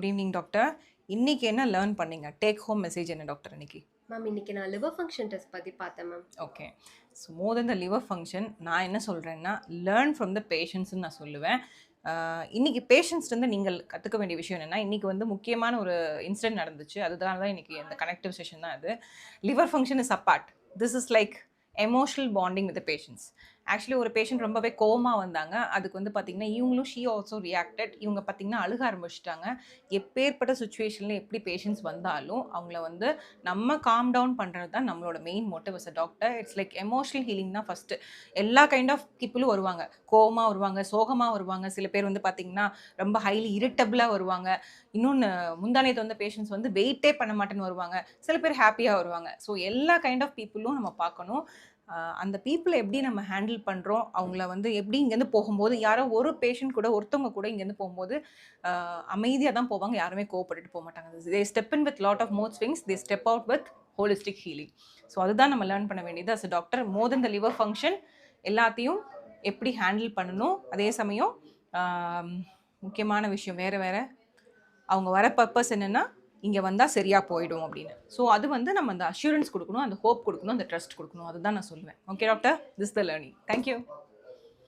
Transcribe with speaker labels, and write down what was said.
Speaker 1: Good evening doctor. இன்னைக்கு என்ன learn பண்ணீங்க? டேக் ஹோம் மெசேஜ் என்ன டாக்டர் இன்னைக்கு?
Speaker 2: மேம் இன்னைக்கு நான் லிவர் ஃபங்க்ஷன் டெஸ்ட் பத்தி பார்த்தேன் ma'am.
Speaker 1: Okay. So more than the liver function நான் என்ன சொல்கிறேன்னா லேர்ன் ஃப்ரம் த பேஷண்ட்ஸ்ன்னு நான் சொல்லுவேன். இன்னைக்கு பேஷண்ட்ஸ்லேருந்து நீங்கள் கற்றுக்க வேண்டிய விஷயம் என்னென்னா, இன்றைக்கி வந்து முக்கியமான ஒரு இன்சிடென்ட் நடந்துச்சு. அதுதான் தான் இன்றைக்கி அந்த கனெக்டிவ் செஷன் தான் அது. Liver function is apart. This is like emotional bonding with patients. Actually ஒரு பேஷண்ட் ரொம்பவே கோவமாக வந்தாங்க. அதுக்கு வந்து பார்த்தீங்கன்னா இவங்களும் ஷீ ஆல்சோ ரியாக்டட். இவங்க பார்த்தீங்கன்னா அழுக ஆரம்பிச்சிட்டாங்க. எப்பேற்பட்ட சுச்சுவேஷனில் எப்படி பேஷண்ட்ஸ் வந்தாலும் அவங்கள வந்து நம்ம காம் டவுன் பண்ணுறது தான் நம்மளோட main motive as a doctor. It's like emotional healing தான் ஃபஸ்ட்டு. எல்லா கைண்ட் ஆஃப் பீப்புளும் வருவாங்க. கோவமாக வருவாங்க, சோகமாக வருவாங்க. சில பேர் வந்து பார்த்தீங்கன்னா ரொம்ப ஹைலி இரிட்டபிளாக வருவாங்க. இன்னொன்று முந்தானேத்து வந்த பேஷண்ட்ஸ் வந்து வெயிட்டே பண்ண மாட்டேன்னு வருவாங்க. சில பேர் ஹாப்பியாக வருவாங்க. ஸோ எல்லா கைண்ட் ஆஃப் பீப்புளும் நம்ம பார்க்கணும். அந்த பீப்புளை எப்படி நம்ம ஹேண்டில் பண்ணுறோம், அவங்கள வந்து எப்படி இங்கேருந்து போகும்போது யாரோ ஒரு பேஷண்ட் கூட ஒருத்தவங்க கூட இங்கேருந்து போகும்போது அமைதியாக தான் போவாங்க. யாருமே கோவப்பட்டுட்டு போக மாட்டாங்க. They step in with lot of mood swings, they step out with holistic healing. So அதுதான் நம்ம லேர்ன் பண்ண வேண்டியது as a doctor. More than the liver function எல்லாத்தையும் எப்படி ஹேண்டில் பண்ணணும். அதே சமயம் முக்கியமான விஷயம் வேறு அவங்க வர பர்பஸ் என்னென்னா இங்கே வந்தால் சரியாக போயிடும் அப்படின்னு. ஸோ அது வந்து நம்ம அந்த அஷூரன்ஸ் கொடுக்கணும், அந்த ஹோப் கொடுக்கணும், அந்த ட்ரஸ்ட் கொடுக்கணும். அதுதான் நான் சொல்லுவேன். Okay doctor, this the learning. Thank you.